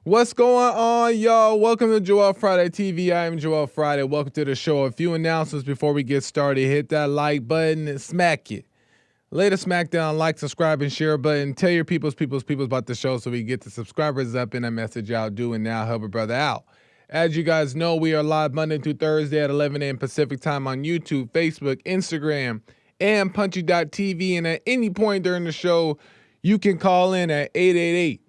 What's going on, y'all? Welcome to Joel Friday TV. I am Joel Friday. Welcome to the show. A few announcements before we get started. Hit that like button and smack it. Lay the smackdown, like, subscribe, and share button. Tell your peoples about the show so we get the subscribers up and a message out. Doing now, help a brother out. As you guys know, we are live Monday through Thursday at 11 a.m. Pacific time on YouTube, Facebook, Instagram, and punchy.tv. And at any point during the show, you can call in at 888-775-3773,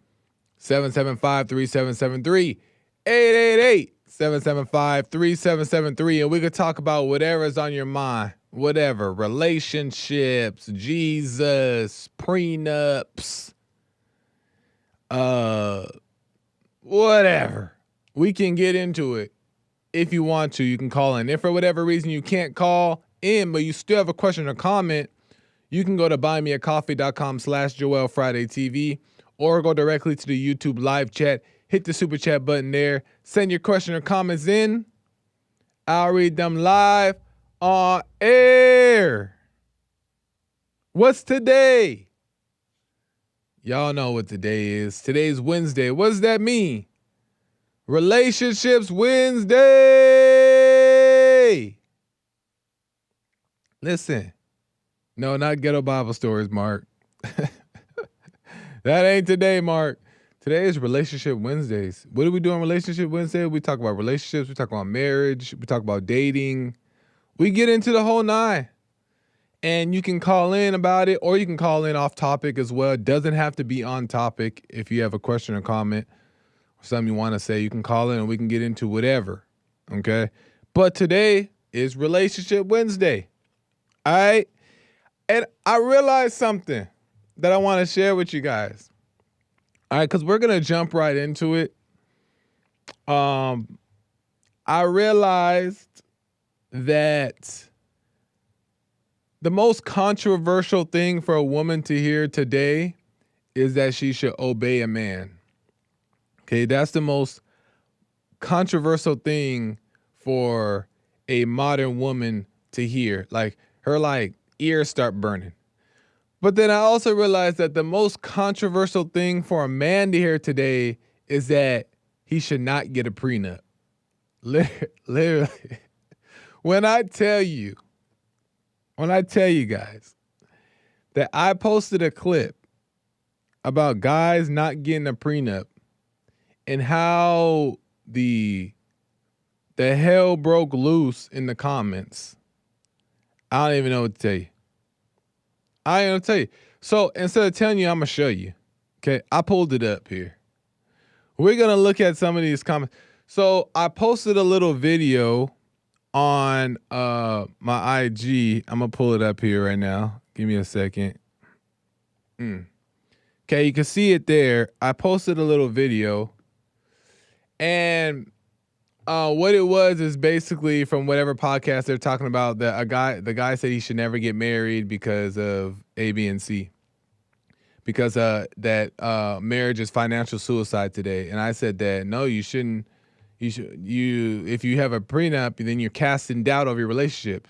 888-775-3773, and we could talk about whatever's on your mind. Whatever, relationships, Jesus, prenups, whatever. We can get into it. If you want to, you can call in. If for whatever reason you can't call in, but you still have a question or comment, you can go to buymeacoffee.com/JoelFridayTV or go directly to the YouTube live chat. Hit the super chat button there. Send your question or comments in. I'll read them live on air. What's today? Y'all know what today is. Today's Wednesday. What does that mean? Relationships Wednesday. Listen. No, not ghetto Bible stories, Mark. That ain't today, Mark. Today is Relationship Wednesdays. What do we do on Relationship Wednesday? We talk about relationships. We talk about marriage. We talk about dating. We get into the whole nine. And you can call in about it, or you can call in off topic as well. It doesn't have to be on topic. If you have a question or comment or something you want to say, you can call in and we can get into whatever. Okay? But today is Relationship Wednesday. All right? And I realized something that I want to share with you guys. All right, because we're going to jump right into it. I realized that the most controversial thing for a woman to hear today is that she should obey a man. Okay, that's the most controversial thing for a modern woman to hear. Like, her ears start burning. But then I also realized that the most controversial thing for a man to hear today is that he should not get a prenup. Literally. When I tell you guys that I posted a clip about guys not getting a prenup and how the hell broke loose in the comments, I don't even know what to tell you. I ain't gonna tell you. So instead of telling you, I'm gonna show you. Okay, I pulled it up here. We're gonna look at some of these comments. So I posted a little video on my IG. I'm gonna pull it up here right now. Give me a second. Okay, you can see it there. I posted a little video, and what it was is basically from whatever podcast they're talking about that the guy said he should never get married because of A, B, and C. Because that marriage is financial suicide today. And I said that no, you shouldn't. If you have a prenup, then you're casting doubt over your relationship.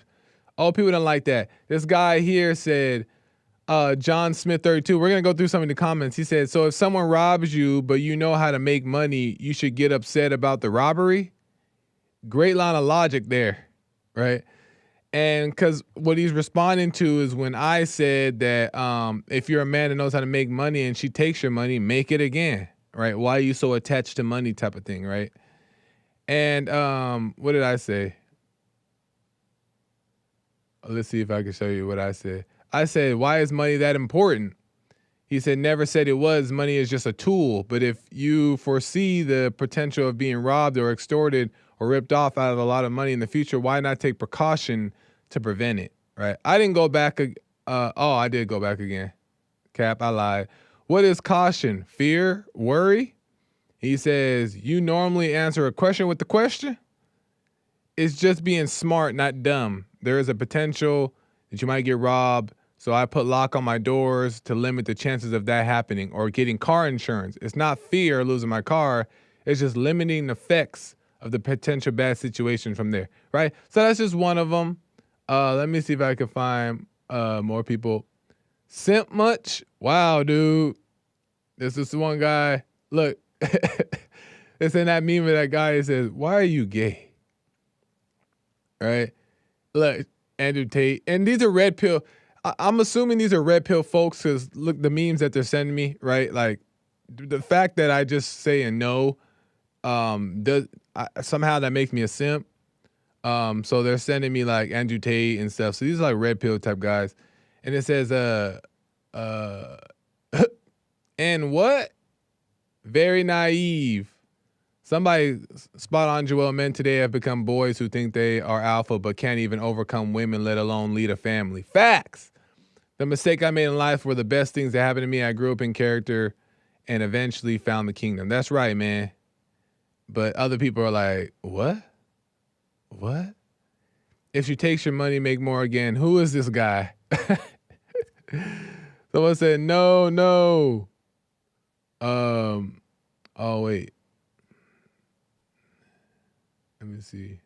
Oh, people don't like that. This guy here said, John Smith 32. We're gonna go through some of the comments. He said, so if someone robs you, but you know how to make money, you should get upset about the robbery. Great line of logic there, right? And because what he's responding to is when I said that if you're a man that knows how to make money and she takes your money, make it again, right? Why are you so attached to money type of thing, right? And what did I say? Let's see if I can show you what I said. I said, why is money that important? He said, never said it was. Money is just a tool. But if you foresee the potential of being robbed or extorted or ripped off out of a lot of money in the future, why not take precaution to prevent it, right? I didn't go back. I did go back again. Cap, I lied. What is caution? Fear? Worry? He says, you normally answer a question with the question? It's just being smart, not dumb. There is a potential that you might get robbed, so I put lock on my doors to limit the chances of that happening, or getting car insurance. It's not fear of losing my car. It's just limiting the effects of the potential bad situation from there, right? So that's just one of them. Let me see if I can find more people. Simp much? Wow, dude. This is one guy. Look, It's in that meme of that guy who says, "Why are you gay?" Right? Look, Andrew Tate, and these are red pill. I'm assuming these are red pill folks because look, the memes that they're sending me, right? Like the fact that I just saying no, somehow that makes me a simp. So they're sending me like Andrew Tate and stuff. So these are like red pill type guys, and it says, and what? Very naive. Somebody spot on, Joel. Men today have become boys who think they are alpha but can't even overcome women, let alone lead a family. Facts. The mistake I made in life were the best things that happened to me. I grew up in character and eventually found the kingdom. That's right, man. But other people are like, what? What? If she takes your money, make more again. Who is this guy? Someone said, no. Oh, wait. Let me see.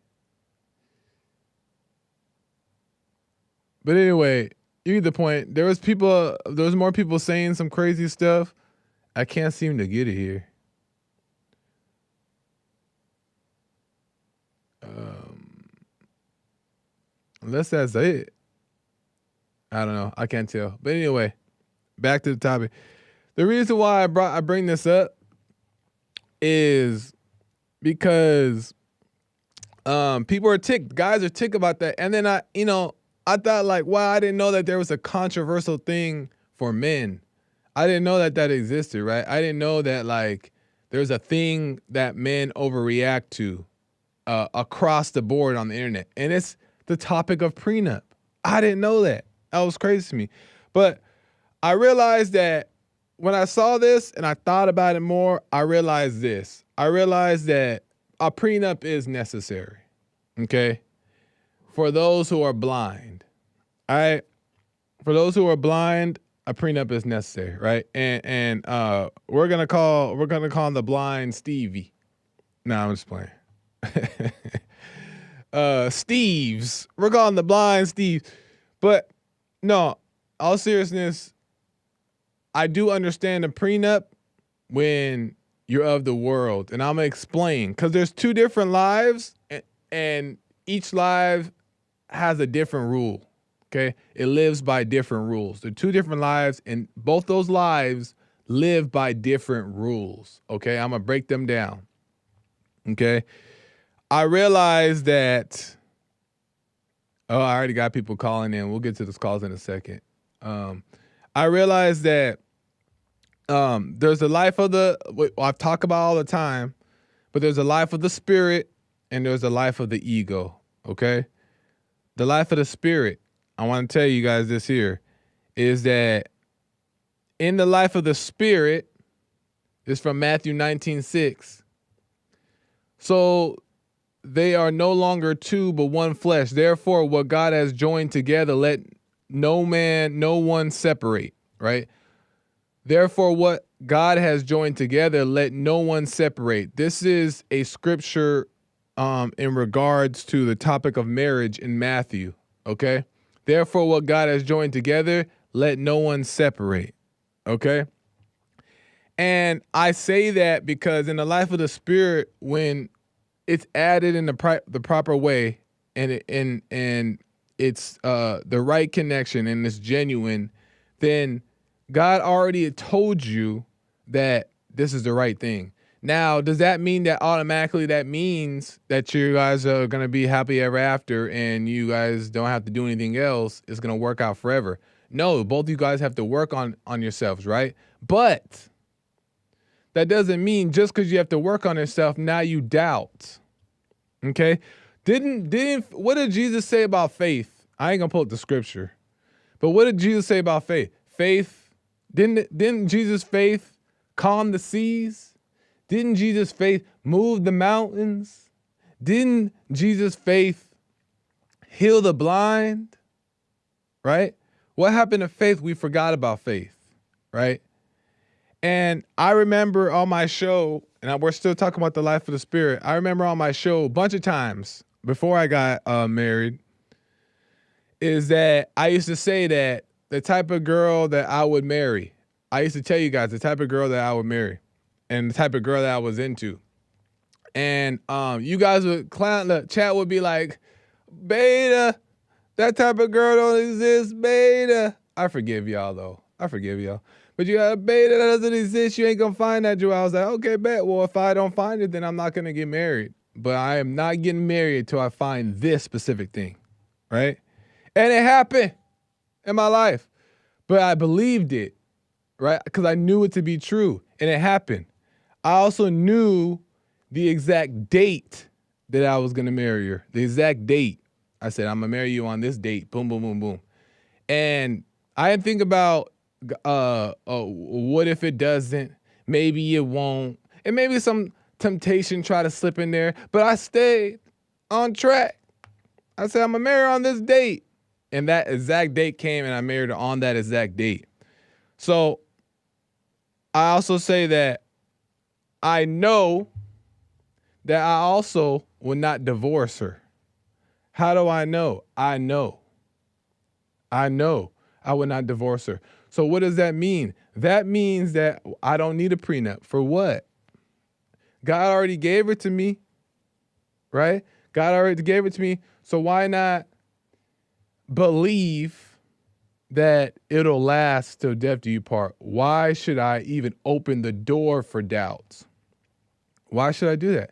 But anyway, you get the point. There was more people saying some crazy stuff. I can't seem to get it here. Unless that's it. I don't know. I can't tell. But anyway, back to the topic. The reason why I bring this up is because people are ticked. Guys are ticked about that. And then I thought like, wow, I didn't know that there was a controversial thing for men. I didn't know that existed, right? I didn't know that like there's a thing that men overreact to across the board on the internet. And it's the topic of prenup. I didn't know that. That was crazy to me. But I realized that when I saw this and I thought about it more, I realized this. I realized that a prenup is necessary, okay? For those who are blind, all right? For those who are blind, a prenup is necessary, right? And we're gonna call the blind Stevie. No, I'm just playing. Steves. We're calling the blind Steve. But no, all seriousness, I do understand a prenup when you're of the world. And I'm going to explain. Because there's two different lives, and each life has a different rule. Okay? It lives by different rules. There are two different lives, and both those lives live by different rules. Okay? I'm going to break them down. Okay? I realized that... Oh, I already got people calling in. We'll get to those calls in a second. I realized that there's a life of I've talked about all the time, but there's a life of the spirit and there's a life of the ego, okay? The life of the spirit, I want to tell you guys this here, is that in the life of the spirit, is from Matthew 19:6. So they are no longer two, but one flesh. Therefore, what God has joined together, let no one separate, right? Therefore, what God has joined together, let no one separate. This is a scripture in regards to the topic of marriage in Matthew, okay? Therefore, what God has joined together, let no one separate, okay? And I say that because in the life of the spirit, when it's added in the proper way, and it's the right connection and it's genuine, then God already had told you that this is the right thing. Now, does that mean that automatically that means that you guys are going to be happy ever after and you guys don't have to do anything else? It's going to work out forever. No, both of you guys have to work on yourselves, right? But that doesn't mean just because you have to work on yourself, now you doubt. Okay? What did Jesus say about faith? I ain't gonna pull up the scripture. But what did Jesus say about faith? Didn't Jesus' faith calm the seas? Didn't Jesus' faith move the mountains? Didn't Jesus' faith heal the blind? Right? What happened to faith? We forgot about faith, right? And I remember on my show, and we're still talking about the life of the spirit. I remember on my show a bunch of times before I got married, is that I used to say that the type of girl that I would marry, I used to tell you guys the type of girl that I would marry and the type of girl that I was into. And you guys would clown, the chat would be like, beta, that type of girl don't exist, beta. I forgive y'all though. I forgive y'all. But you got a beta that doesn't exist. You ain't gonna find that, Joel. I was like, okay, bet. Well, if I don't find it, then I'm not gonna get married. But I am not getting married until I find this specific thing, right? And it happened in my life. But I believed it, right? Because I knew it to be true, and it happened. I also knew the exact date that I was gonna marry her. The exact date. I said, I'm gonna marry you on this date. Boom, boom, boom, boom. And I didn't think about what if it doesn't? Maybe it won't. And maybe some temptation try to slip in there. But I stayed on track. I said, I'm gonna marry her on this date. And that exact date came, and I married her on that exact date. So I also say that I know that I also will not divorce her. How do I know? I know I would not divorce her. So what does that mean? That means that I don't need a prenup. For what? God already gave it to me, right? God already gave it to me. So why not believe that it'll last till death do you part? Why should I even open the door for doubts? Why should I do that?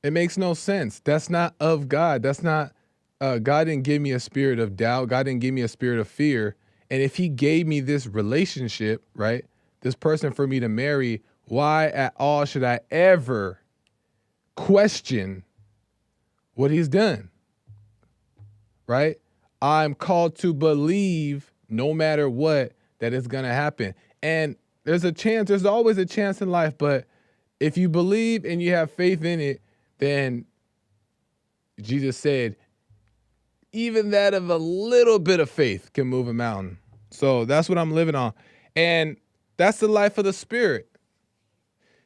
It makes no sense. That's not of God. That's not, God didn't give me a spirit of doubt. God didn't give me a spirit of fear. And if he gave me this relationship, right, this person for me to marry, why at all should I ever question what he's done, right? I'm called to believe no matter what that it's going to happen. And there's always a chance in life, but if you believe and you have faith in it, then Jesus said, even that of a little bit of faith can move a mountain. So that's what I'm living on. And that's the life of the spirit.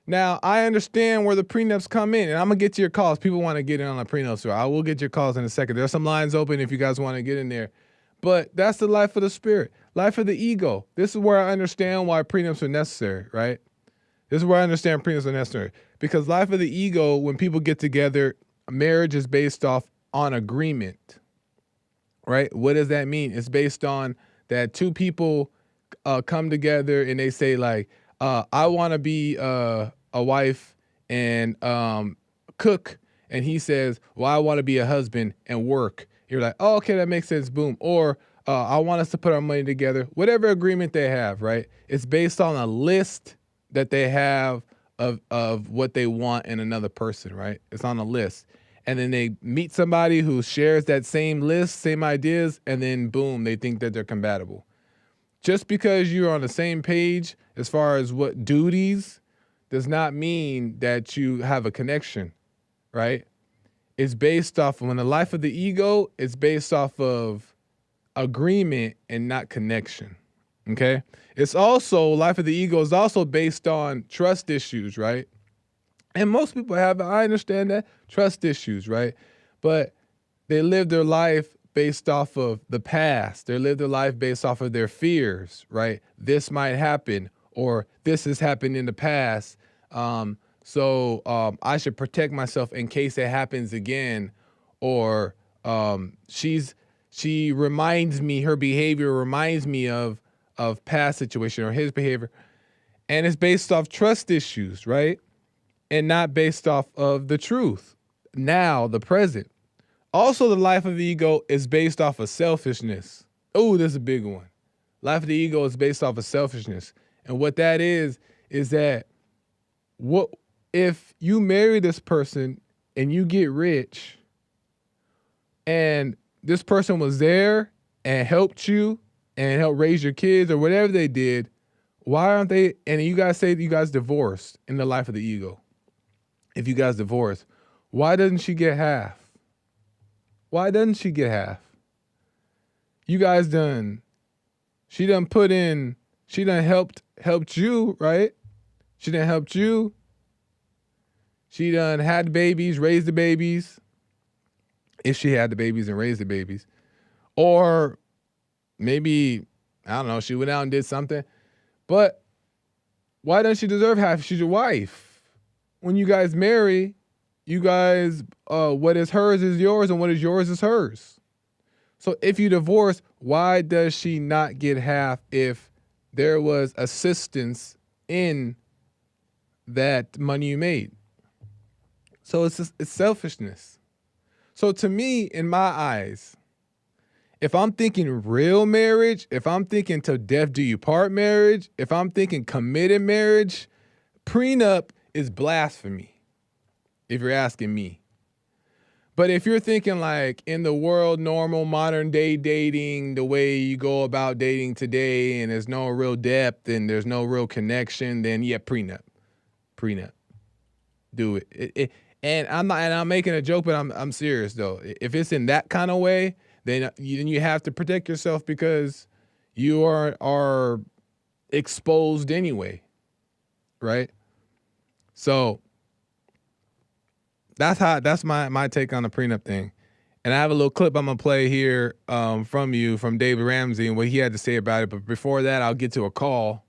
Now, I understand where the prenups come in, and I'm going to get to your calls. People want to get in on the prenups, so I will get your calls in a second. There's some lines open if you guys want to get in there. But that's the life of the spirit, life of the ego. This is where I understand why prenups are necessary, right? This is where I understand prenups are necessary. Because life of the ego, when people get together, marriage is based off on agreement, right? What does that mean? It's based on that two people come together and they say like, I want to be a wife and cook. And he says, well, I want to be a husband and work. You're like, oh, okay, that makes sense. Boom. Or I want us to put our money together. Whatever agreement they have, right? It's based on a list that they have of what they want in another person, right? It's on a list. And then they meet somebody who shares that same list, same ideas, and then boom, they think that they're compatible. Just because you're on the same page as far as what duties does not mean that you have a connection, right? It's based off when the life of the ego is based off of agreement and not connection. Okay. It's also life of the ego is also based on trust issues, right? And most people have, I understand that, trust issues, right? But they live their life based off of the past. They live their life based off of their fears, right? This might happen, or this has happened in the past. So I should protect myself in case it happens again. Or she reminds me, her behavior reminds me of past situation or his behavior. And it's based off trust issues, right? And not based off of the truth. Now, the present. Also, the life of the ego is based off of selfishness. Oh, this is a big one. Life of the ego is based off of selfishness. And what that is that what if you marry this person and you get rich and this person was there and helped you and helped raise your kids or whatever they did, why aren't they, and you guys say that you guys divorced in the life of the ego. If you guys divorce, why doesn't she get half? Why doesn't she get half? You guys she done helped you, right? She done helped you. She done had the babies, raised the babies. If she had the babies and raised the babies. Or maybe, I don't know, she went out and did something. But why doesn't she deserve half if she's your wife? when you guys marry, you guys, what is hers is yours, and what is yours is hers. So if you divorce, why does she not get half if there was assistance in that money you made? So it's selfishness. So to me, in my eyes, if I'm thinking real marriage, if I'm thinking till death do you part marriage, if I'm thinking committed marriage, prenup is blasphemy, if you're asking me. But if you're thinking like in the world, normal modern day dating, the way you go about dating today, and there's no real depth and there's no real connection, then yeah, prenup. Do it. And I'm making a joke, but I'm serious though. If it's in that kind of way, then you have to protect yourself because you are exposed anyway, right? So that's my take on the prenup thing. And I have a little clip I'm gonna play here from David Ramsey and what he had to say about it. But before that, I'll get to a call,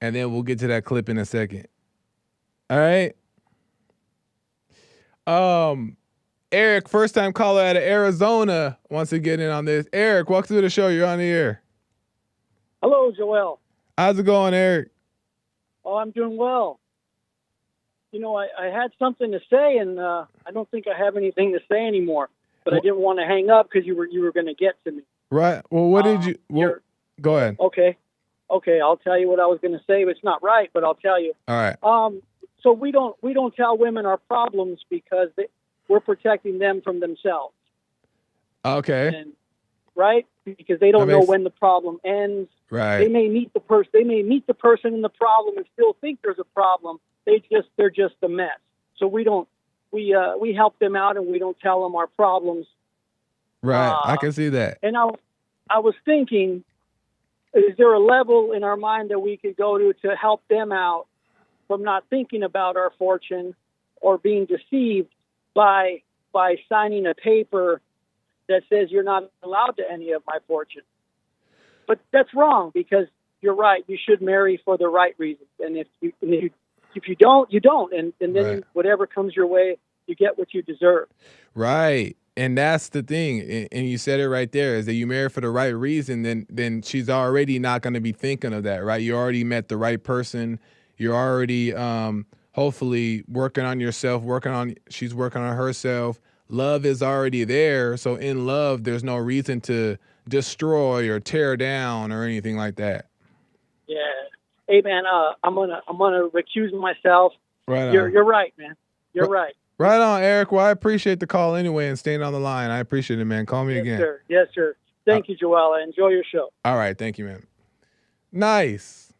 and then we'll get to that clip in a second. All right. Eric, first time caller out of Arizona, wants to get in on this. Eric, welcome to the show. You're on the air. Hello, Joel. How's it going, Eric? Oh, I'm doing well. You know, I had something to say, and I don't think I have anything to say anymore. But I didn't want to hang up because you were going to get to me. Right. Well, what did you? Well, go ahead. Okay. I'll tell you what I was going to say. It's not right, but I'll tell you. All right. So we don't tell women our problems because we're protecting them from themselves. Okay. And, right? Because they don't know when the problem ends. Right. They may meet the person. They may meet the person in the problem and still think there's a problem. They're just a mess. So we help them out and we don't tell them our problems. Right. I can see that. And I was thinking, is there a level in our mind that we could go to help them out from not thinking about our fortune or being deceived by signing a paper that says you're not allowed to any of my fortune? But that's wrong because you're right. You should marry for the right reasons. And if you don't, you don't. And then right. Whatever comes your way, you get what you deserve. Right. And that's the thing. And you said it right there, is that you marry for the right reason, then she's already not going to be thinking of that, right? You already met the right person. You're already hopefully working on yourself, she's working on herself. Love is already there. So in love, there's no reason to destroy or tear down or anything like that. Yeah. Hey man, I'm gonna recuse myself. Right. You're right, man. You're right. Right on, Eric. Well, I appreciate the call anyway and staying on the line. I appreciate it, man. Call me again. Sir. Yes, sir. Thank you, Joel. I enjoy your show. All right. Thank you, man. Nice.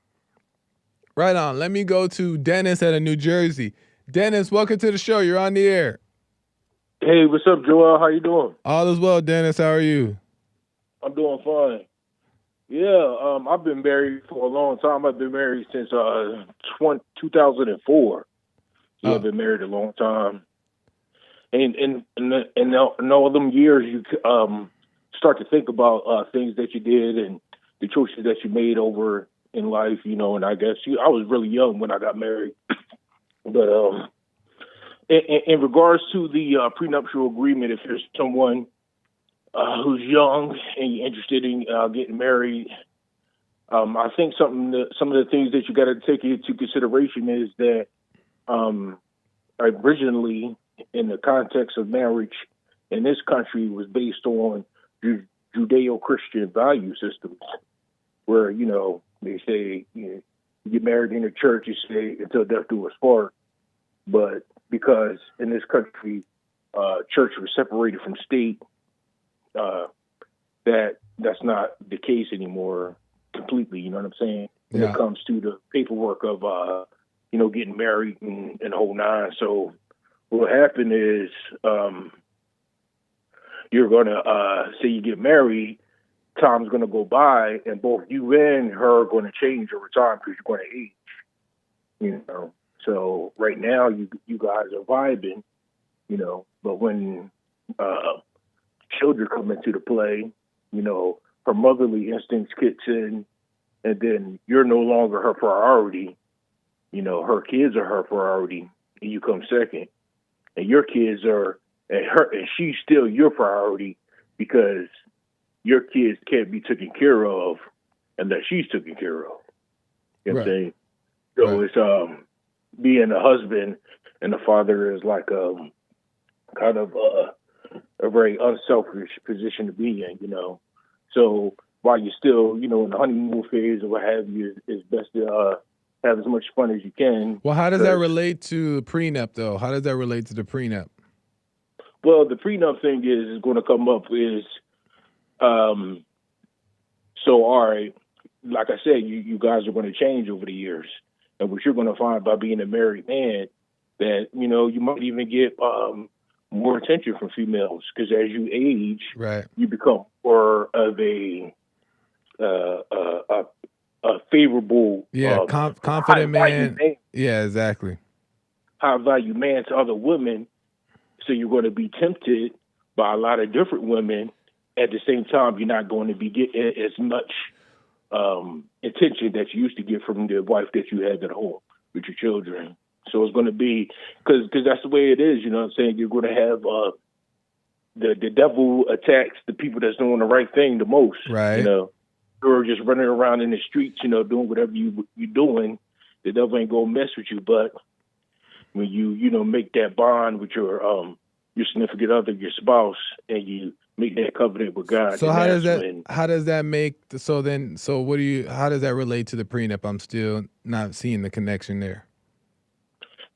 Right on. Let me go to Dennis out of New Jersey. Dennis, welcome to the show. You're on the air. Hey, what's up, Joel? How you doing? All is well, Dennis. How are you? I'm doing fine. Yeah, I've been married for a long time. I've been married since 2004. So I've been married a long time. And in all of them years, you start to think about things that you did and the choices that you made over in life, you know. And I guess I was really young when I got married. But in regards to the prenuptial agreement, if there's someone who's young and you're interested in getting married, I think some of the things that you got to take into consideration is that originally, in the context of marriage in this country, was based on Judeo-Christian value systems, where, you know, they say, you know, you get married in a church, you say until death do us part. But because in this country, church was separated from state, that's not the case anymore completely. You know what I'm saying? When it comes to the paperwork of, you know, getting married and the whole nine. So what happened is, you're going to say you get married, time's going to go by, and both you and her are going to change over time because you're going to age. You know, so right now you guys are vibing, you know, but when children come into the play, you know, her motherly instincts kicks in, and then you're no longer her priority. her kids are her priority, and you come second, and your kids are and she's still your priority because your kids can't be taken care of unless she's taken care of. You know what I'm saying? So it's being a husband and a father is like kind of a very unselfish position to be in, So while you're still, in the honeymoon phase or what have you, it's best to have as much fun as you can. Well, how does that relate to the prenup, though? How does that relate to the prenup? Well, the prenup thing is going to come up is, so all right, like I said, you guys are going to change over the years, and what you're going to find by being a married man that you might even get more attention from females because as you age, right, you become more of a favorable, confident man. Yeah, exactly. High value man to other women. So you're going to be tempted by a lot of different women. At the same time, you're not going to be getting as much attention that you used to get from the wife that you had at home with your children. So it's going to be because that's the way it is. You know what I'm saying? You're going to have the devil attacks the people that's doing the right thing the most. Right. You're just running around in the streets, doing whatever you're doing. The devil ain't going to mess with you, but when you make that bond with your significant other, your spouse, and you make that covenant with God. So how does that make how does that relate to the prenup? I'm still not seeing the connection there.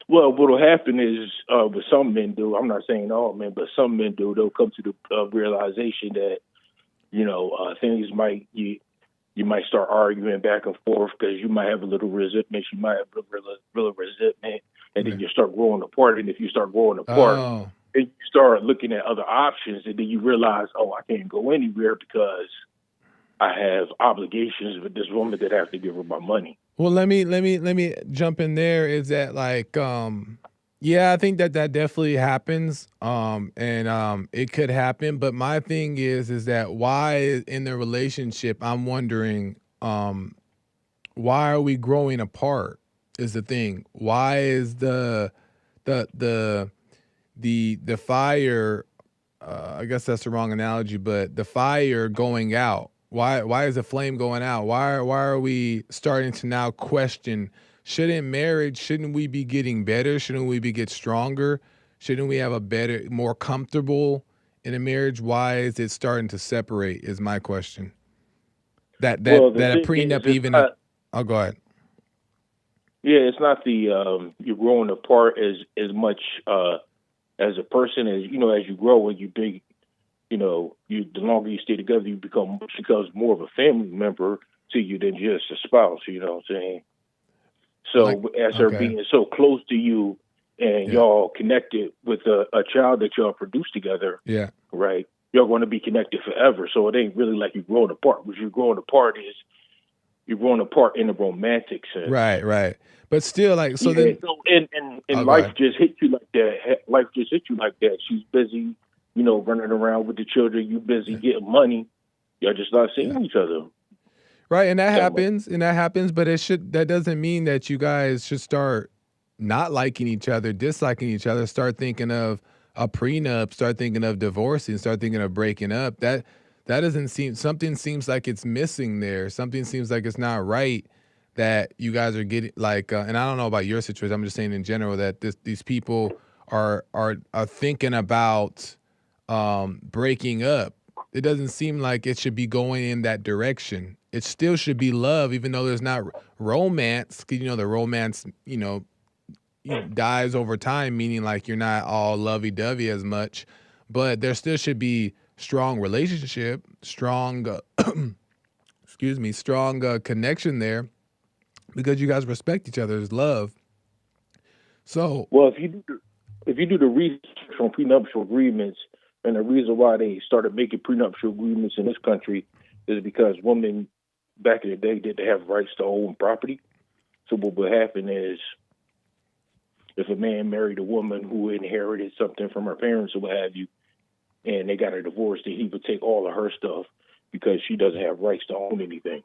Well, what'll happen is what some men do, I'm not saying all men, but some men do, they'll come to the realization that, things you might start arguing back and forth because you might have a little resentment, you might have a little resentment, and then you start growing apart. And if you start growing apart, then you start looking at other options, and then you realize, I can't go anywhere because I have obligations with this woman that I have to give her my money. Well, let me jump in there. Is that like, yeah, I think that definitely happens. And it could happen. But my thing is that why in the relationship, I'm wondering, why are we growing apart is the thing. Why is the fire, I guess that's the wrong analogy, but the fire going out. Why is the flame going out? Why are we starting to now question, shouldn't we be getting better? Shouldn't we get stronger? Shouldn't we have a better, more comfortable in a marriage? Why is it starting to separate is my question. That a prenup even I'll go ahead. Yeah, it's not the you're growing apart as much as a person as as you grow and you big. The longer you stay together, you becomes more of a family member to you than just a spouse. You know what I'm saying? So as her being so close to you and y'all connected with a child that y'all produce together, right? You're going to be connected forever. So it ain't really like you're growing apart. What you're growing apart is you're growing apart in a romantic sense. Right. But still, like, so then... So, and life just hit you like that. Life just hit you like that. She's busy, running around with the children. You busy getting money. Y'all just not seeing each other. Right, and that happens, but that doesn't mean that you guys should start not liking each other, disliking each other, start thinking of a prenup, start thinking of divorcing, start thinking of breaking up. That doesn't something seems like it's missing there. Something seems like it's not right that you guys are getting like, and I don't know about your situation. I'm just saying in general that these people are thinking about breaking up. It doesn't seem like it should be going in that direction. It still should be love, even though there's not romance. The romance, dies over time, meaning like you're not all lovey-dovey as much. But there still should be strong relationship, strong, strong connection there, because you guys respect each other. There's love. So, well, if you do the research on prenuptial agreements, and the reason why they started making prenuptial agreements in this country is because women back in the day didn't have rights to own property. So what would happen is if a man married a woman who inherited something from her parents or what have you, and they got a divorce, then he would take all of her stuff because she doesn't have rights to own anything.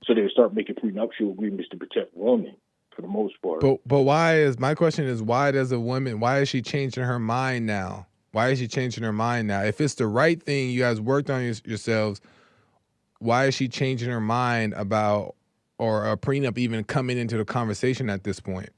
So they start making prenuptial agreements to protect women. for the most part. But my question is, why is she changing her mind now? Why is she changing her mind now? If it's the right thing, you guys worked on yourselves, why is she changing her mind about, or a prenup even coming into the conversation at this point?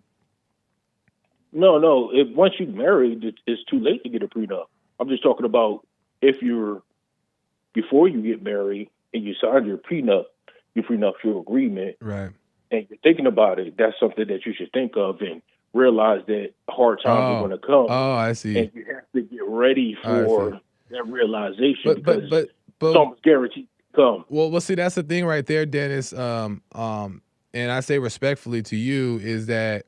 No. Once you're married, it's too late to get a prenup. I'm just talking about before you get married and you sign your prenuptial agreement, right? And you're thinking about it, that's something that you should think of and realize that hard times are going to come. Oh, I see. And you have to get ready for that realization, because but it's almost guaranteed to come. Well, see, that's the thing right there, Dennis. And I say respectfully to you is that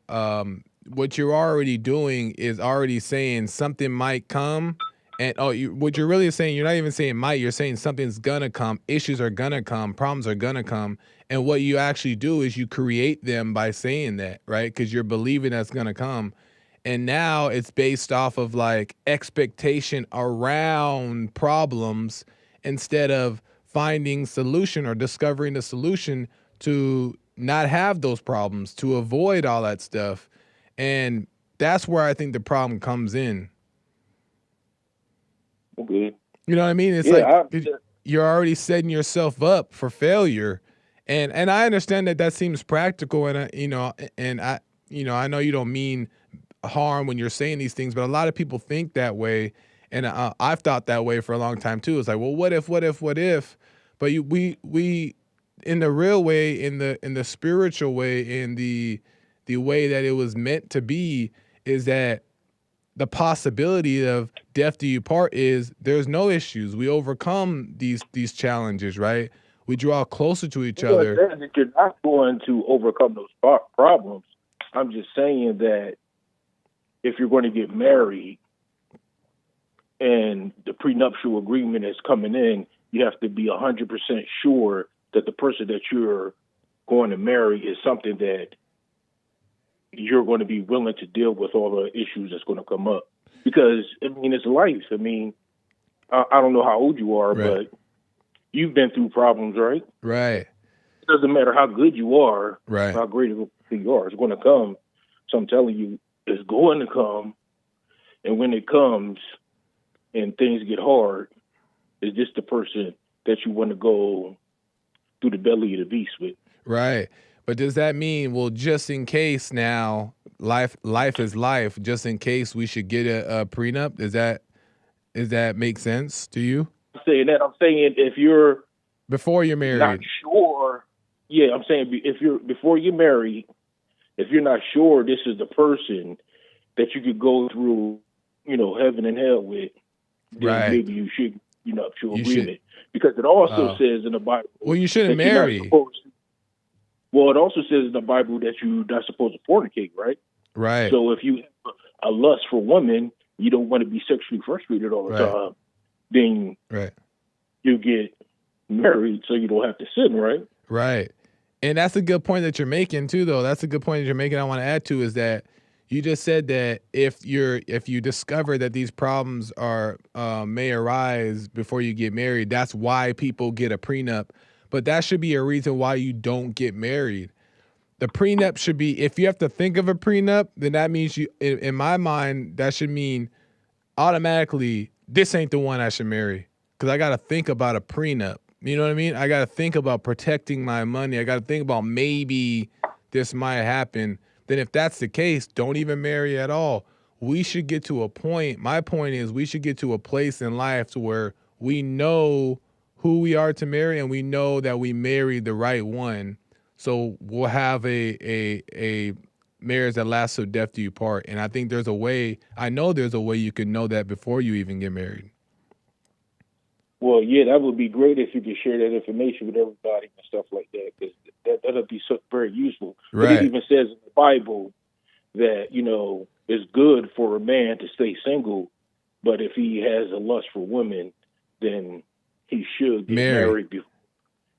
what you're already doing is already saying something might come. And what you're really saying, you're not even saying might, you're saying something's gonna come, issues are gonna come, problems are gonna come. And what you actually do is you create them by saying that, right? Because you're believing that's gonna come. And now it's based off of like expectation around problems instead of finding solution or discovering the solution to not have those problems, to avoid all that stuff. And that's where I think the problem comes in. Okay. You know what I mean? It's you're already setting yourself up for failure. And I understand that seems practical, and I know you don't mean harm when you're saying these things, but a lot of people think that way, and I've thought that way for a long time too. It's like, well, what if? But we in the real way, in the spiritual way, in the way that it was meant to be, is that the possibility of death do you part is there's no issues. We overcome these challenges, right? We draw closer to each other. That you're not going to overcome those problems. I'm just saying that if you're going to get married and the prenuptial agreement is coming in, you have to be 100% sure that the person that you're going to marry is something that you're going to be willing to deal with all the issues that's going to come up. Because, I mean, it's life. I mean, I don't know how old you are, right. but you've been through problems, right? Right. It doesn't matter how good you are, right. how great you are. It's going to come. So I'm telling you, it's going to come. And when it comes and things get hard, is this the person that you want to go through the belly of the beast with? Right. But does that mean, well, just in case now, life is life, just in case we should get a prenup? Does that make sense to you? I'm saying that. I'm saying if you're before you're married, not sure. Yeah, I'm saying before you're married, if you're not sure this is the person that you could go through, heaven and hell with, then right. maybe you should, agreement. Because it also says in the Bible. Well, you shouldn't marry. Well, it also says in the Bible that you're not supposed to fornicate, right? Right. So if you have a lust for women, you don't want to be sexually frustrated all the time, then you get married so you don't have to sin, right? Right. And that's a good point that you're making too, though. That's a good point that you're making. I want to add to is that you just said that if you discover that these problems may arise before you get married, that's why people get a prenup. But that should be a reason why you don't get married. The prenup should be, if you have to think of a prenup, then that means in my mind, that should mean automatically, this ain't the one I should marry. Because I got to think about a prenup. You know what I mean? I got to think about protecting my money. I got to think about maybe this might happen. Then if that's the case, don't even marry at all. We should get to a point. My point is we should get to a place in life to where we know who we are to marry, and we know that we married the right one. So we'll have a marriage that lasts till death do you part. And I think there's a way you can know that before you even get married. Well, yeah, that would be great if you could share that information with everybody and stuff like that, because that would be very useful. Right. But it even says in the Bible that, it's good for a man to stay single, but if he has a lust for women, then he should get married before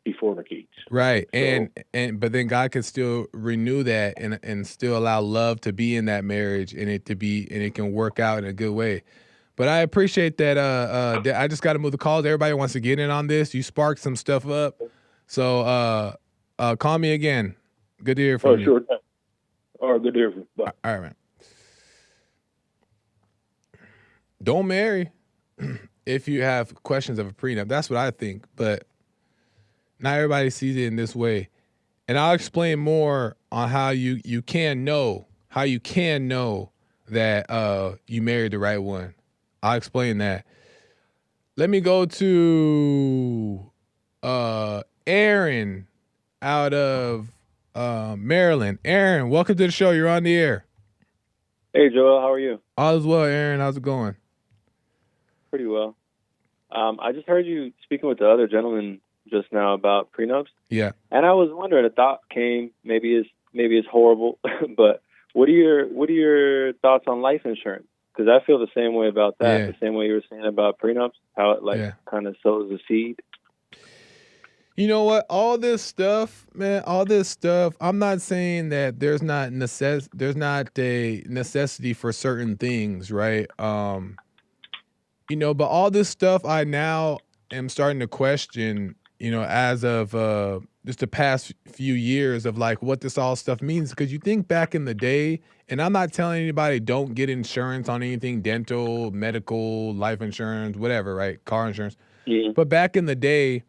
he fornicates. Right. So, but then God can still renew that and still allow love to be in that marriage and it can work out in a good way. But I appreciate that. I just got to move the calls. Everybody wants to get in on this. You sparked some stuff up. So call me again. Good to hear from you. Sure. All right, good to hear from you. Bye. All right, man. Don't marry if you have questions of a prenup. That's what I think, but not everybody sees it in this way. And I'll explain more on how you can know that you married the right one. I'll explain that. Let me go to Aaron out of Maryland. Aaron, welcome to the show. You're on the air. Hey, Joel. How are you? All is well, Aaron. How's it going? Pretty well. I just heard you speaking with the other gentleman just now about prenups. Yeah. And I was wondering, a thought came, maybe it's horrible, but what are your thoughts on life insurance? Because I feel the same way about that, the same way you were saying about prenups, how it kind of sows the seed. You know what? All this stuff, man, I'm not saying that there's not a necessity for certain things, right? But all this stuff I now am starting to question, as of just the past few years of like what this all stuff means. Because you think back in the day, and I'm not telling anybody don't get insurance on anything, dental, medical, life insurance, whatever, right? Car insurance. Yeah. But back in the day,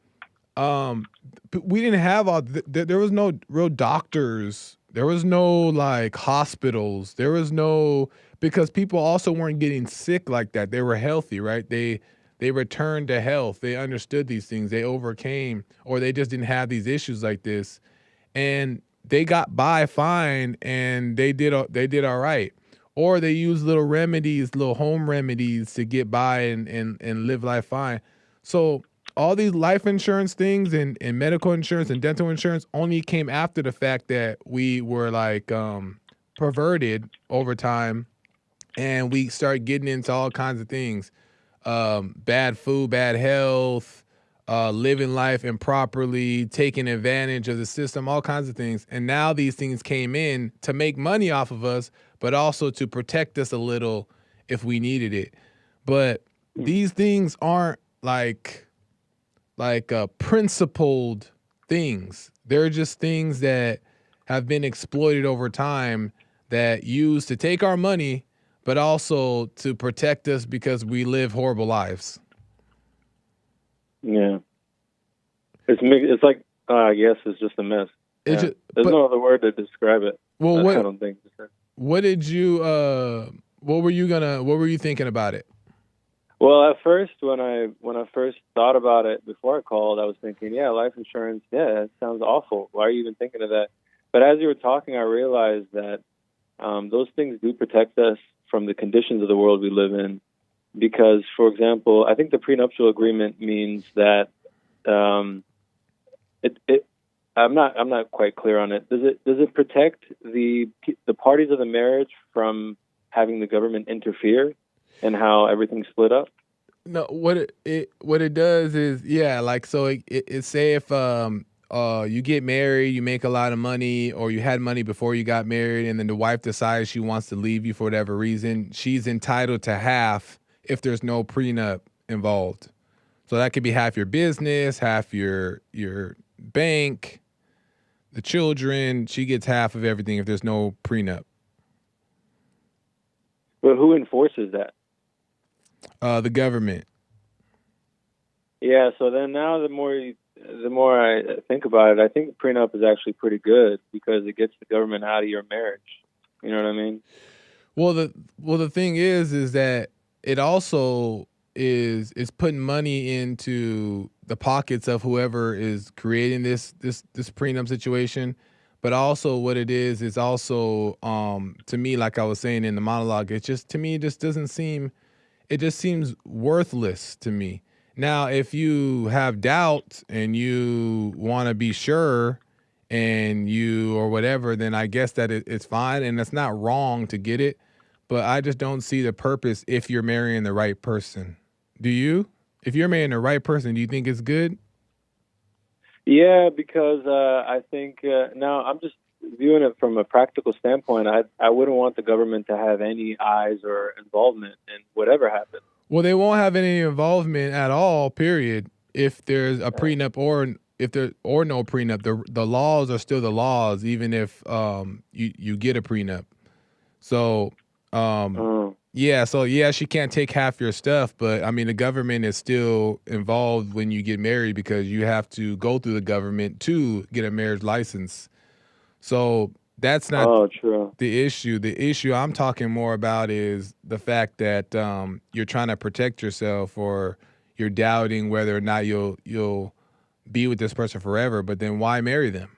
we didn't have there was no real doctors. There was no like hospitals. There was no, because people also weren't getting sick like that. They were healthy, right? They returned to health. They understood these things. They overcame, or they just didn't have these issues like this. And they got by fine, and they did all right. Or they used little home remedies to get by and live life fine. So all these life insurance things and medical insurance and dental insurance only came after the fact that we were like perverted over time, and we started getting into all kinds of things. Bad food, bad health, living life improperly, taking advantage of the system, all kinds of things. And now these things came in to make money off of us, but also to protect us a little if we needed it. But these things aren't like principled things. They're just things that have been exploited over time, that use to take our money, but also to protect us because we live horrible lives. Yeah. It's like, I guess it's just a mess. There's no other word to describe it. Well, I don't think. What did you, what were you thinking about it? Well, at first, when I first thought about it before I called, I was thinking, life insurance, it sounds awful. Why are you even thinking of that? But as you were talking, I realized that those things do protect us from the conditions of the world we live in. Because, for example, I think the prenuptial agreement means that I'm not quite clear on it. Does it protect the parties of the marriage from having the government interfere and how everything's split up? No, what it does is, so it say if you get married, you make a lot of money, or you had money before you got married, and then the wife decides she wants to leave you for whatever reason, she's entitled to half if there's no prenup involved. So that could be half your business, half your bank, the children. She gets half of everything if there's no prenup. But who enforces that? The government. Yeah, so then now the more I think about it, I think the prenup is actually pretty good because it gets the government out of your marriage. You know what I mean? Well, the thing is that it also is putting money into the pockets of whoever is creating this prenup situation. But also what it is also to me, like I was saying in the monologue, it just seems worthless to me. Now, if you have doubts and you want to be sure or whatever, then I guess that it's fine, and it's not wrong to get it. But I just don't see the purpose if you're marrying the right person. Do you? If you're marrying the right person, do you think it's good? Yeah, because I think now I'm just viewing it from a practical standpoint. I wouldn't want the government to have any eyes or involvement in whatever happens. Well, they won't have any involvement at all, period, if there's a prenup or if there or no prenup, the laws are still the laws, even if you get a prenup. So yeah, so yeah, she can't take half your stuff, but I mean the government is still involved when you get married because you have to go through the government to get a marriage license. So that's not true. the issue. The issue I'm talking more about is the fact that you're trying to protect yourself, or you're doubting whether or not you'll be with this person forever. But then why marry them?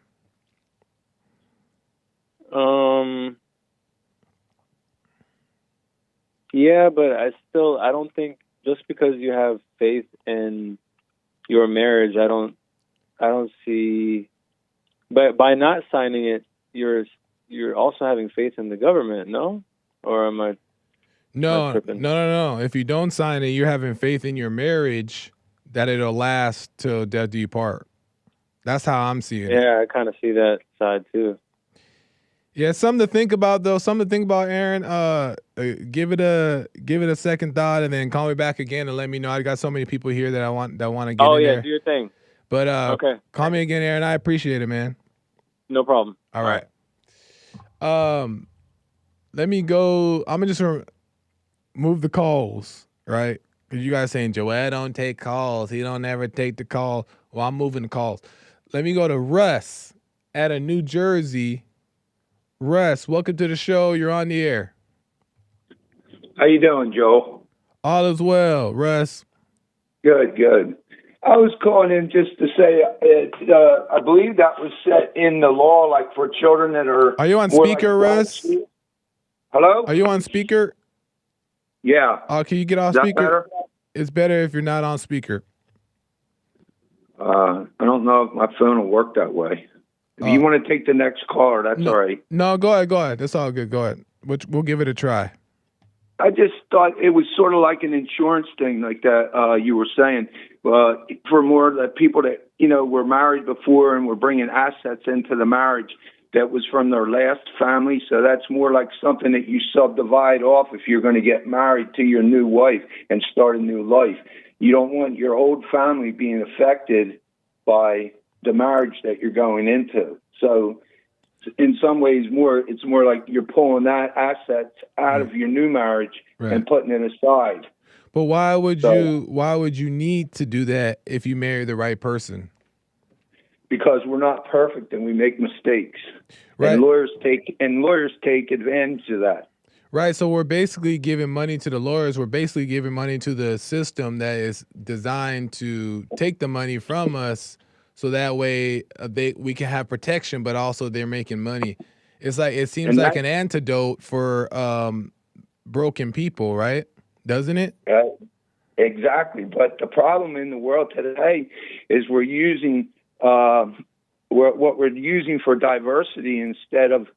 Yeah, but I don't think just because you have faith in your marriage, I don't see. But by not signing it, you're also having faith in the government, no? Or am I? No, tripping? no. If you don't sign it, you're having faith in your marriage that it'll last till death do you part. That's how I'm seeing it. Yeah, I kind of see that side too. Yeah, something to think about though. Something to think about, Aaron. Give it a second thought, and then call me back again and let me know. I got so many people here that want to get in there. Do your thing. But okay, call me again, Aaron. I appreciate it, man. No problem. All right. Let me go. I'm gonna just move the calls, right? Because you guys saying Joel don't take calls. He don't ever take the call. Well, I'm moving the calls. Let me go to Russ out of New Jersey. Russ, welcome to the show. You're on the air. How you doing, Joe? All is well, Russ. Good. I was calling in just to say, I believe that was set in the law, like for children that are. Are you on speaker, like Russ? Hello? Are you on speaker? Yeah. Can you get off Is that speaker? better? It's better if you're not on speaker. I don't know if my phone will work that way. If you want to take the next caller, that's all right. No, go ahead. That's all good. Go ahead. We'll give it a try. I just thought it was sort of like an insurance thing, like that you were saying, for more of the people that, were married before and were bringing assets into the marriage that was from their last family. So that's more like something that you subdivide off if you're going to get married to your new wife and start a new life. You don't want your old family being affected by the marriage that you're going into. So in some ways, it's more like you're pulling that asset out of your new marriage and putting it aside. But why would you need to do that if you marry the right person? Because we're not perfect and we make mistakes. Right. And lawyers take advantage of that. Right. So we're basically giving money to the lawyers. We're basically giving money to the system that is designed to take the money from us. So that way we can have protection, but also they're making money. It seems like an antidote for broken people, right? Doesn't it? Exactly. But the problem in the world today is we're using what we're using for diversity instead of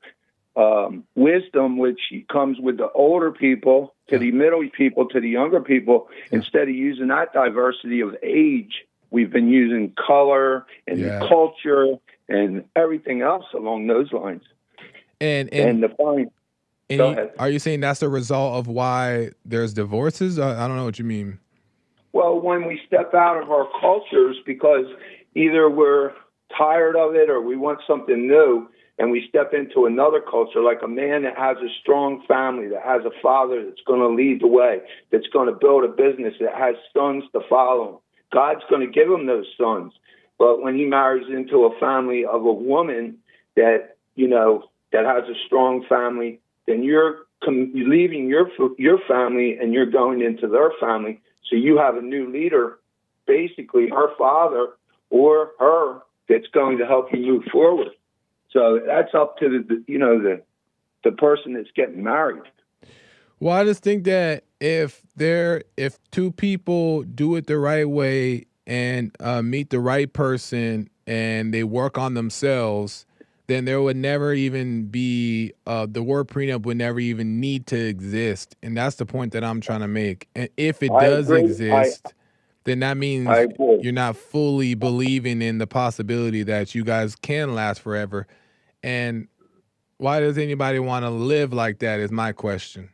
wisdom, which comes with the older people to the middle people to the younger people. Instead of using that diversity of age, we've been using color and culture and everything else along those lines. And the point. Go ahead. Are you saying that's the result of why there's divorces? I don't know what you mean. Well, when we step out of our cultures because either we're tired of it or we want something new, and we step into another culture, like a man that has a strong family, that has a father that's going to lead the way, that's going to build a business, that has sons to follow him. God's going to give him those sons. But when he marries into a family of a woman that, that has a strong family, then you're leaving your family and you're going into their family. So you have a new leader, basically her father or her, that's going to help you move forward. So that's up to the person that's getting married. Well, I just think that if two people do it the right way and meet the right person and they work on themselves, then there would never even be the word prenup would never even need to exist, and that's the point that I'm trying to make. And if it does exist, then that means you're not fully believing in the possibility that you guys can last forever. And why does anybody want to live like that is my question.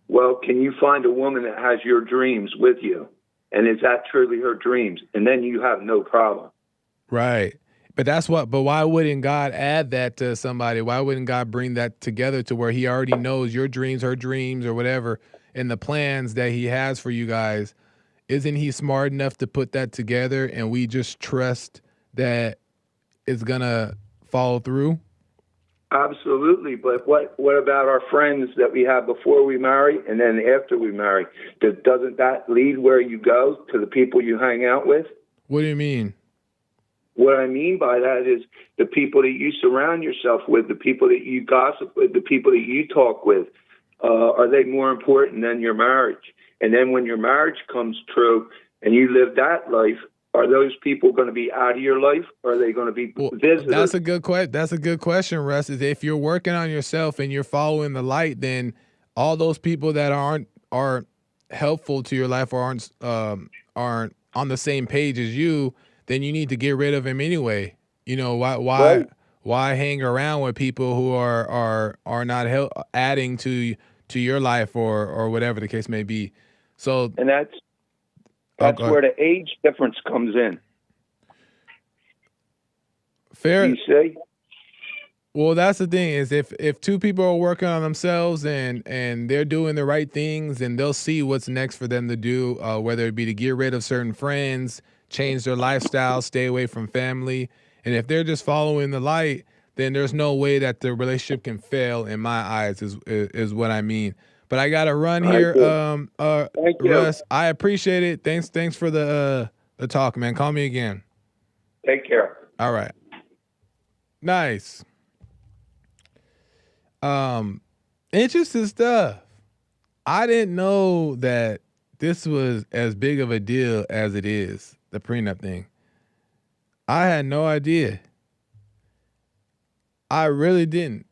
Well, can you find a woman that has your dreams with you? And is that truly her dreams? And then you have no problem. Right. But why wouldn't God add that to somebody? Why wouldn't God bring that together to where he already knows your dreams, her dreams, or whatever, and the plans that he has for you guys? Isn't he smart enough to put that together and we just trust that it's gonna follow through? Absolutely, but what about our friends that we have before we marry and then after we marry? Doesn't that lead where you go to the people you hang out with? What do you mean? What I mean by that is the people that you surround yourself with, the people that you gossip with, the people that you talk with, are they more important than your marriage? And then when your marriage comes true and you live that life, are those people going to be out of your life, or are they going to be visitors? That's a good question. That's a good question, Russ. Is if you're working on yourself and you're following the light, then all those people that aren't helpful to your life or aren't on the same page as you, then you need to get rid of them anyway. You know why hang around with people who are not adding to your life or whatever the case may be. So and that's where the age difference comes in. Fair. You see? Well, that's the thing is if two people are working on themselves and they're doing the right things, and they'll see what's next for them to do, whether it be to get rid of certain friends, change their lifestyle, stay away from family. And if they're just following the light, then there's no way that the relationship can fail in my eyes is what I mean. But I got to run here. Thank you. Russ, I appreciate it. Thanks for the talk, man. Call me again. Take care. All right. Nice. Interesting stuff. I didn't know that this was as big of a deal as it is, the prenup thing. I had no idea. I really didn't.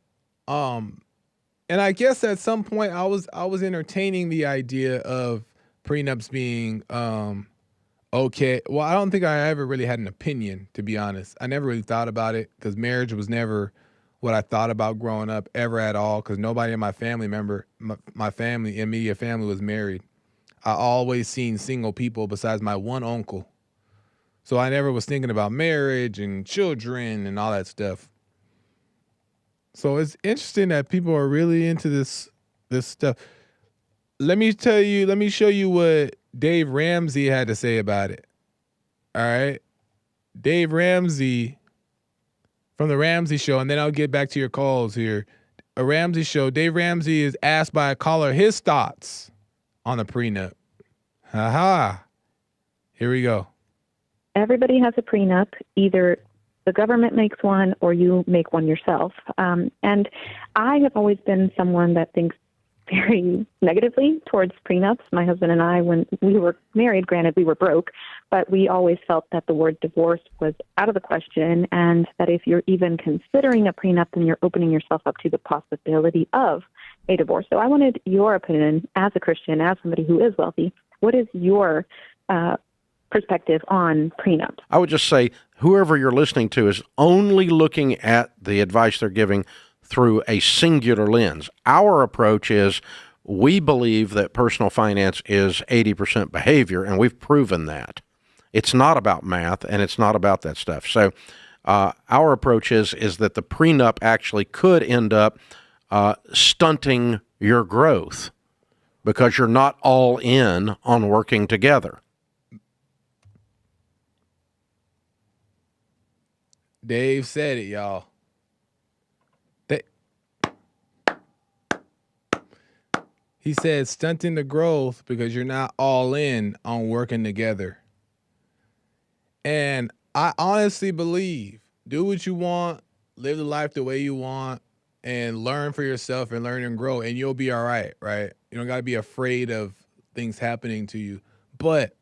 And I guess at some point I was entertaining the idea of prenups being okay. Well, I don't think I ever really had an opinion, to be honest. I never really thought about it because marriage was never what I thought about growing up ever at all, because nobody in my family my family, immediate family, was married. I always seen single people besides my one uncle. So I never was thinking about marriage and children and all that stuff. So it's interesting that people are really into this stuff. Let me show you what Dave Ramsey had to say about it. All right. Dave Ramsey from the Ramsey Show, and then I'll get back to your calls here. A Ramsey Show. Dave Ramsey is asked by a caller his thoughts on the prenup. Here we go. Everybody has a prenup. Either the government makes one or you make one yourself. And I have always been someone that thinks very negatively towards prenups. My husband and I, when we were married, granted we were broke, but we always felt that the word divorce was out of the question, and that if you're even considering a prenup, then you're opening yourself up to the possibility of a divorce. So I wanted your opinion as a Christian, as somebody who is wealthy. What is your perspective on prenups? I would just say whoever you're listening to is only looking at the advice they're giving through a singular lens. Our approach is we believe that personal finance is 80% behavior, and we've proven that. It's not about math, and it's not about that stuff. So our approach is that the prenup actually could end up stunting your growth because you're not all in on working together. Dave said it, y'all. He said stunting the growth because you're not all in on working together. And I honestly believe, do what you want, live the life the way you want, and learn for yourself and learn and grow, and you'll be all right, right? You don't got to be afraid of things happening to you. But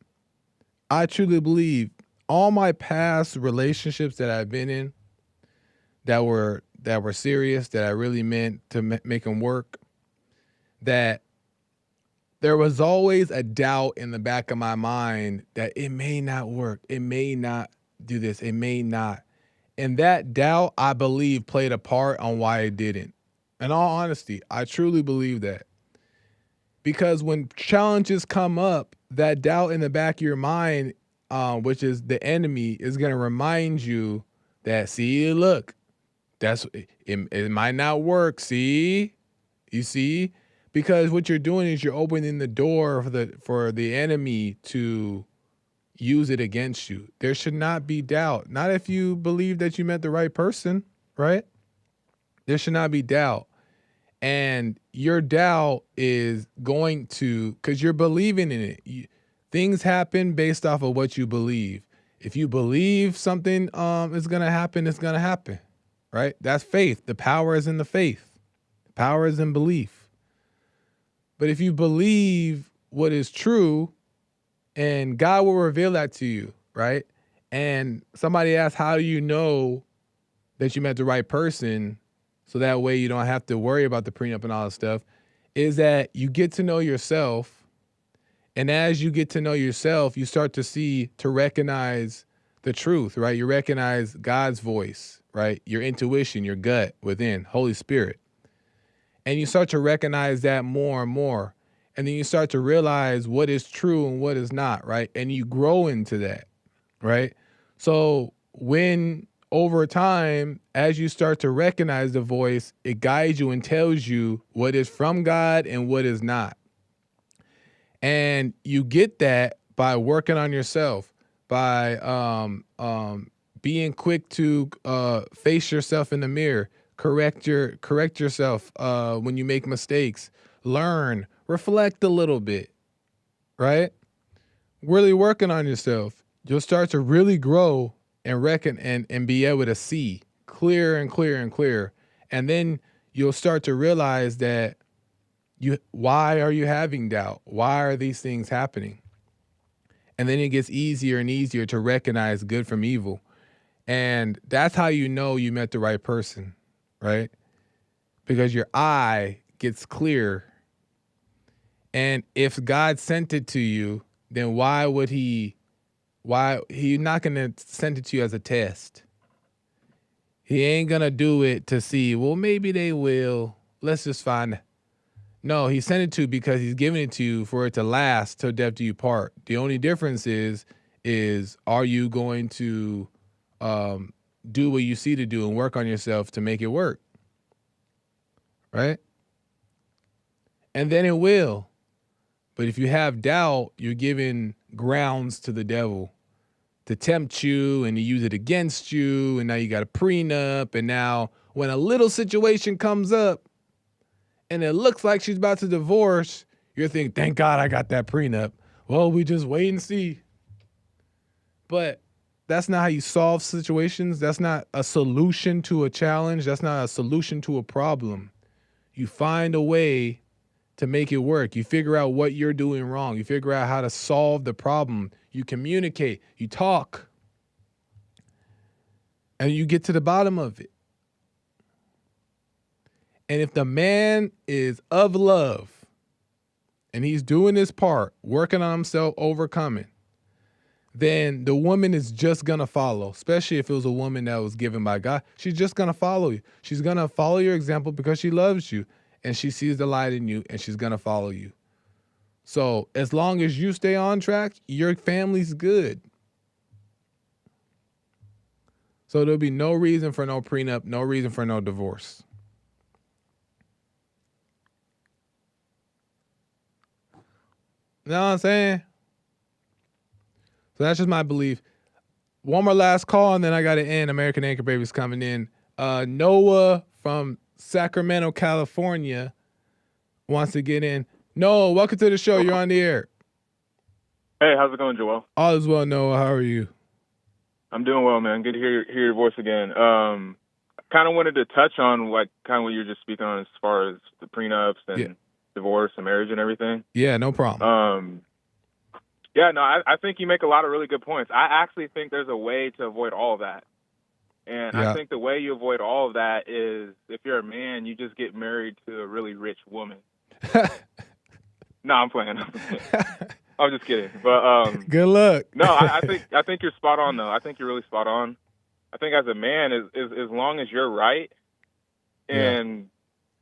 I truly believe all my past relationships that I've been in that were serious, that I really meant to make them work, that there was always a doubt in the back of my mind that it may not work. It may not do this. It may not. And that doubt, I believe, played a part on why it didn't. In all honesty, I truly believe that. Because when challenges come up, that doubt in the back of your mind which is the enemy, is going to remind you that, see, look, it might not work. See, you see, because what you're doing is you're opening the door for the enemy to use it against you. There should not be doubt. Not if you believe that you met the right person, right? There should not be doubt. And your doubt is going to, because you're believing in it. Things happen based off of what you believe. If you believe something is going to happen, it's going to happen, right? That's faith. The power is in the faith. The power is in belief. But if you believe what is true, and God will reveal that to you, right? And somebody asks, how do you know that you met the right person? So that way you don't have to worry about the prenup and all that stuff, is that you get to know yourself. And as you get to know yourself, you start to recognize the truth, right? You recognize God's voice, right? Your intuition, your gut within, Holy Spirit. And you start to recognize that more and more. And then you start to realize what is true and what is not, right? And you grow into that, right? So when over time, as you start to recognize the voice, it guides you and tells you what is from God and what is not. And you get that by working on yourself, by being quick to face yourself in the mirror, correct yourself when you make mistakes, learn, reflect a little bit, right? Really working on yourself. You'll start to really grow and reckon and be able to see clearer and clearer and clearer. And then you'll start to realize that why are you having doubt? Why are these things happening? And then it gets easier and easier to recognize good from evil. And that's how you know you met the right person, right? Because your eye gets clear. And if God sent it to you, then why he's not going to send it to you as a test. He ain't going to do it to see, well, maybe they will. Let's just find. No, he sent it to you because he's giving it to you for it to last till death do you part. The only difference is are you going to do what you see to do and work on yourself to make it work? Right? And then it will. But if you have doubt, you're giving grounds to the devil to tempt you and to use it against you. And now you got a prenup. And now when a little situation comes up and it looks like she's about to divorce, you're thinking, thank God I got that prenup. Well, we just wait and see. But that's not how you solve situations. That's not a solution to a challenge. That's not a solution to a problem. You find a way to make it work. You figure out what you're doing wrong. You figure out how to solve the problem. You communicate. You talk. And you get to the bottom of it. And if the man is of love and he's doing his part, working on himself, overcoming, then the woman is just going to follow, especially if it was a woman that was given by God. She's just going to follow you. She's going to follow your example because she loves you and she sees the light in you and she's going to follow you. So as long as you stay on track, your family's good. So there'll be no reason for no prenup, no reason for no divorce. You know what I'm saying? So that's just my belief. One more last call, and then I got to end. American Anchor Baby's coming in. Noah from Sacramento, California wants to get in. Noah, welcome to the show. You're on the air. Hey, how's it going, Joel? All is well, Noah. How are you? I'm doing well, man. Good to hear your voice again. Kind of wanted to touch on what you were just speaking on as far as the prenups and divorce and marriage and everything. Yeah, no problem. I think you make a lot of really good points. I actually think there's a way to avoid all of that. And I think the way you avoid all of that is if you're a man, you just get married to a really rich woman. No, I'm playing. I'm just kidding. But good luck. No, I think you're spot on though. I think you're really spot on. I think as a man, as long as you're right and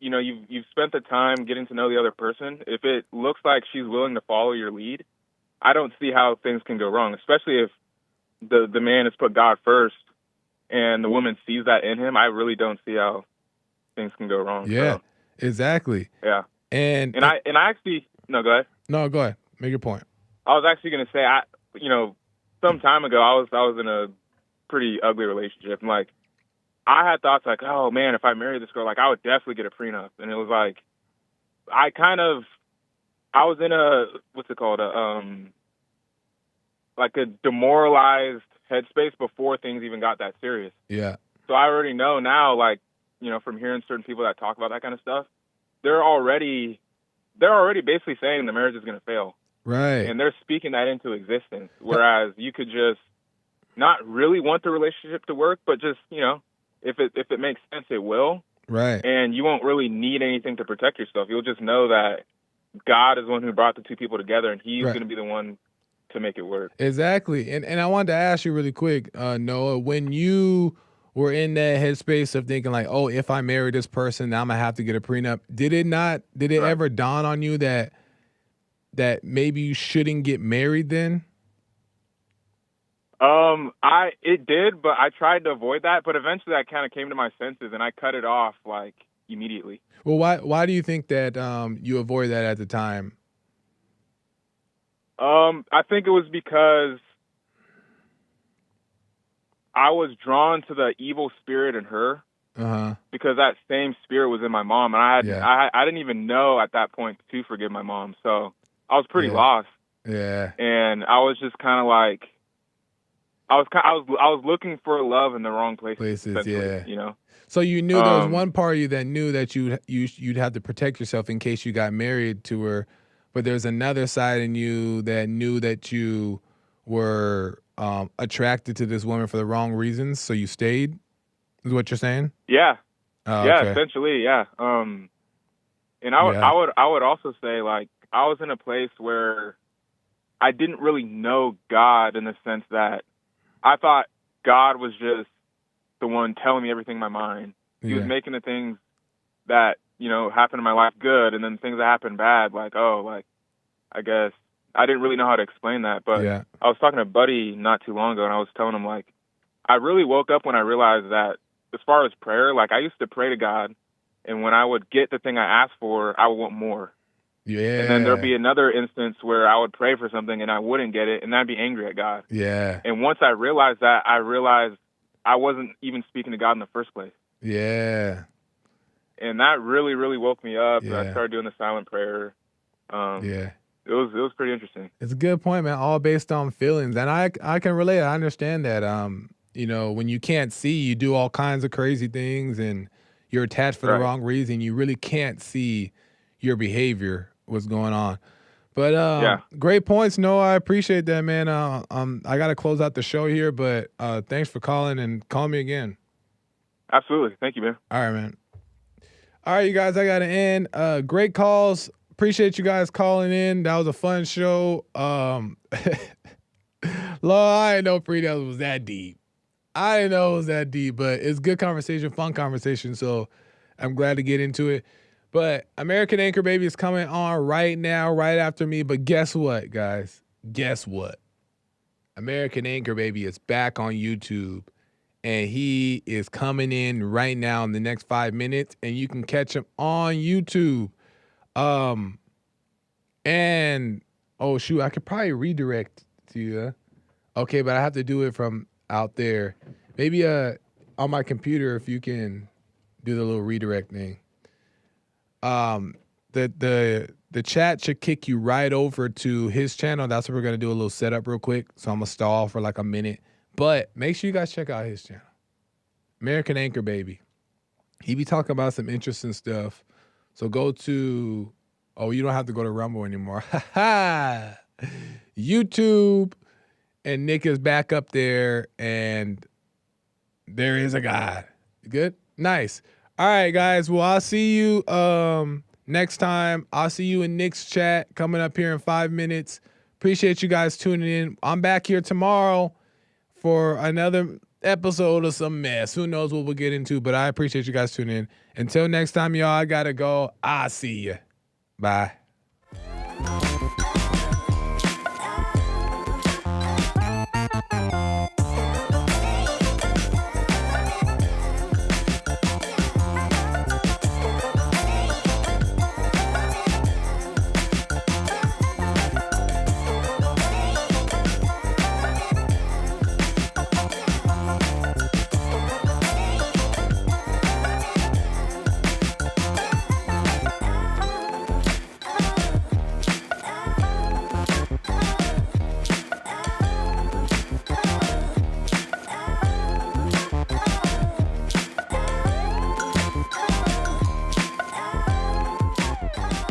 you know you've spent the time getting to know the other person, if it looks like she's willing to follow your lead, I don't see how things can go wrong, especially if the man has put God first, and the woman sees that in him, I really don't see how things can go wrong. Yeah, so, exactly. Yeah. And I actually no, go ahead. No, go ahead. Make your point. I was actually going to say, some time ago, I was in a pretty ugly relationship, and like, I had thoughts like, oh man, if I married this girl, like, I would definitely get a prenup, and it was like, I was in a like a demoralized headspace before things even got that serious. Yeah. So I already know now, like, from hearing certain people that talk about that kind of stuff, they're already basically saying the marriage is going to fail. Right. And they're speaking that into existence. Whereas you could just not really want the relationship to work, but just, if it makes sense, it will. Right. And you won't really need anything to protect yourself. You'll just know that God is the one who brought the two people together, and he's going to be the one to make it work. Exactly. And I wanted to ask you really quick, Noah, when you were in that headspace of thinking like, oh, if I marry this person, now I'm going to have to get a prenup, did it ever dawn on you that maybe you shouldn't get married then? It did, but I tried to avoid that. But eventually, I kind of came to my senses, and I cut it off like immediately. Well, why do you think that you avoided that at the time? I think it was because I was drawn to the evil spirit in her. Because that same spirit was in my mom, and I didn't even know at that point to forgive my mom. So I was pretty lost. Yeah. And I was just kind of like, I was looking for love in the wrong places. Yeah. So you knew there was one part of you that knew that you'd have to protect yourself in case you got married to her, but there's another side in you that knew that you were attracted to this woman for the wrong reasons, so you stayed. Is what you're saying? Yeah. Oh, yeah, okay. Essentially, yeah. And I would also say, like, I was in a place where I didn't really know God, in the sense that I thought God was just the one telling me everything in my mind. He was making the things that, happen in my life good, and then things that happen bad, like, I guess I didn't really know how to explain that. But I was talking to a buddy not too long ago, and I was telling him, like, I really woke up when I realized that as far as prayer, like, I used to pray to God, and when I would get the thing I asked for, I would want more. Yeah. And then there'd be another instance where I would pray for something and I wouldn't get it, and I'd be angry at God. Yeah. And once I realized that, I realized I wasn't even speaking to God in the first place. Yeah. And that really, really woke me up. Yeah. I started doing the silent prayer. It was pretty interesting. It's a good point, man. All based on feelings. And I can relate. I understand that. When you can't see, you do all kinds of crazy things, and you're attached for the wrong reason. You really can't see your behavior, what's going on. But great points, Noah. I appreciate that, man. I got to close out the show here, but thanks for calling, and call me again. Absolutely. Thank you, man. All right, man. All right, you guys, I got to end. Great calls. Appreciate you guys calling in. That was a fun show. Lord, I didn't know prenups was that deep. I didn't know it was that deep, but it's good conversation, fun conversation, so I'm glad to get into it. But American Anchor Baby is coming on right now, right after me. But guess what, guys? Guess what? American Anchor Baby is back on YouTube, and he is coming in right now in the next 5 minutes, and you can catch him on YouTube. And oh shoot, I could probably redirect to you. Okay, but I have to do it from out there. Maybe on my computer, if you can do the little redirect thing. The chat should kick you right over to his channel. That's what we're gonna do, a little setup real quick. So I'm gonna stall for like a minute. But make sure you guys check out his channel. American Anchor Baby. He be talking about some interesting stuff. So go to you don't have to go to Rumble anymore. YouTube, and Nick is back up there, and there is a God. Good? Nice. All right, guys. Well, I'll see you next time. I'll see you in Nick's chat coming up here in 5 minutes. Appreciate you guys tuning in. I'm back here tomorrow for another episode of some mess. Who knows what we'll get into, but I appreciate you guys tuning in. Until next time, y'all, I gotta go. I'll see you. Bye.